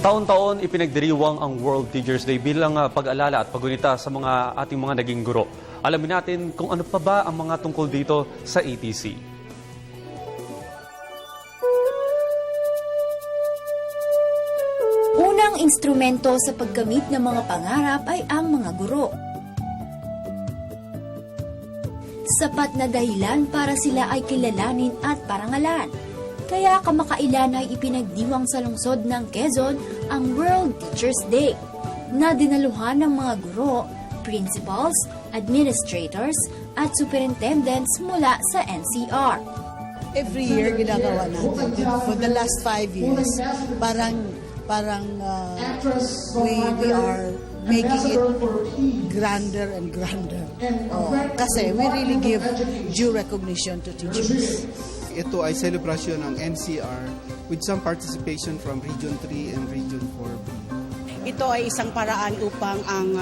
Taon-taon ipinagdiriwang ang World Teachers Day bilang pag-alala at paggunita sa mga ating mga naging guro. Alamin natin kung ano pa ba ang mga tungkol dito sa ATC. Unang instrumento sa pagkamit ng mga pangarap ay ang mga guro. Sapat na dahilan para sila ay kilalanin at parangalan. Kaya kamakailan ay ipinagdiwang sa lungsod ng Quezon ang World Teachers Day na dinaluhan ng mga guro, principals, administrators at superintendents mula sa NCR. Every year ginagawa natin. For the last 5 years, parang we are making it grander and grander. Kasi we really give due recognition to teachers. Ito ay selebrasyon ng NCR with some participation from Region 3 and Region 4B. Ito ay isang paraan upang ang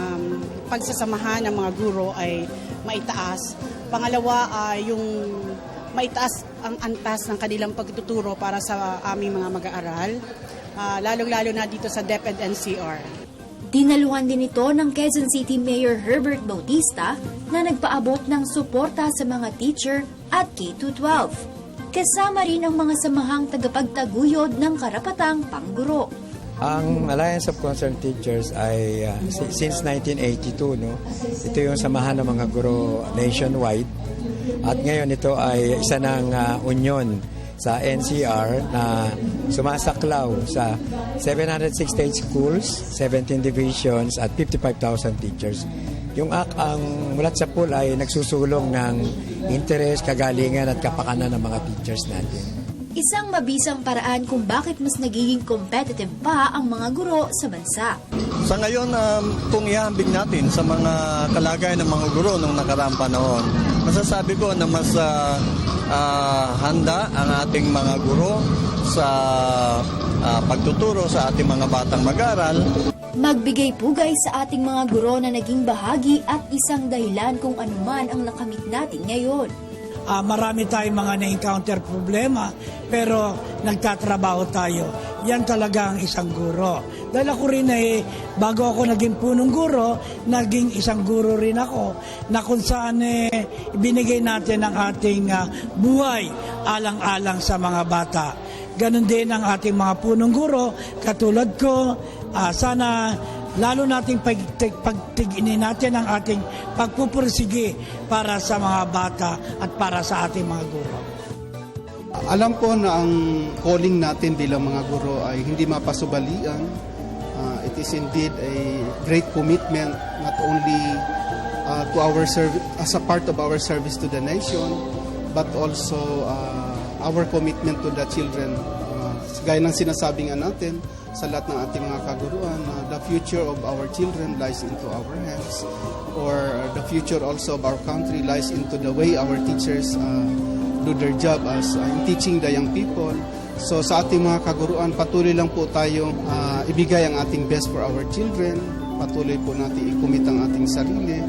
pagsasamahan ng mga guro ay maitaas. Pangalawa ay yung maitaas ang antas ng kanilang pagtuturo para sa aming mga mag-aaral, lalong-lalo na dito sa DepEd NCR. Dinaluhan din ito ng Quezon City Mayor Herbert Bautista na nagpaabot ng suporta sa mga teacher at K-12. Kasama rin ang mga samahang tagapagtaguyod ng karapatang pangguro. Ang Alliance of Concerned Teachers ay since 1982, no? Ito yung samahan ng mga guro nationwide. At ngayon ito ay isa ng union sa NCR na sumasaklaw sa 768 schools, 17 divisions at 55,000 teachers. Yung ang Mulat sa Pool ay nagsusulong ng interes, kagalingan at kapakanan ng mga teachers natin. Isang mabisang paraan kung bakit mas nagiging competitive pa ang mga guro sa bansa. Sa ngayon, kung ihambing natin sa mga kalagayan ng mga guro nung nakaraang panahon, masasabi ko na mas handa ang ating mga guro sa pagtuturo sa ating mga batang mag-aral. Magbigay pugay sa ating mga guro na naging bahagi at isang dahilan kung anuman ang nakamit natin ngayon. Marami tayong mga na-encounter problema, pero nagtatrabaho tayo. Yan talaga ang isang guro. Dahil ako rin bago ako naging punong guro, naging isang guro rin ako, na kung saan binigay natin ang ating buhay alang-alang sa mga bata. Ganon din ang ating mga punong guro, katulad ko, sana lalo nating pagtiginin natin ang ating pagpupursige para sa mga bata at para sa ating mga guro. Alam ko na ang calling natin bilang mga guro ay hindi mapasubalian. It is indeed a great commitment not only to our as a part of our service to the nation, but also our commitment to the children. Gaya ng sinasabi nga natin sa lahat ng ating mga kaguruan, the future of our children lies into our hands, or the future also of our country lies into the way our teachers do their job as in teaching the young people. So sa ating mga kaguruan, patuloy lang po tayong ibigay ang ating best for our children. Patuloy po natin i-commit ang ating sarili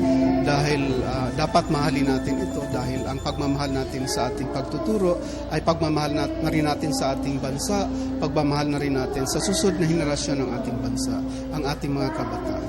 dahil dapat mahalin natin ito dahil ang pagmamahal natin sa ating pagtuturo ay pagmamahal na rin natin sa ating bansa, pagmamahal na rin natin sa susunod na henerasyon ng ating bansa, ang ating mga kabataan.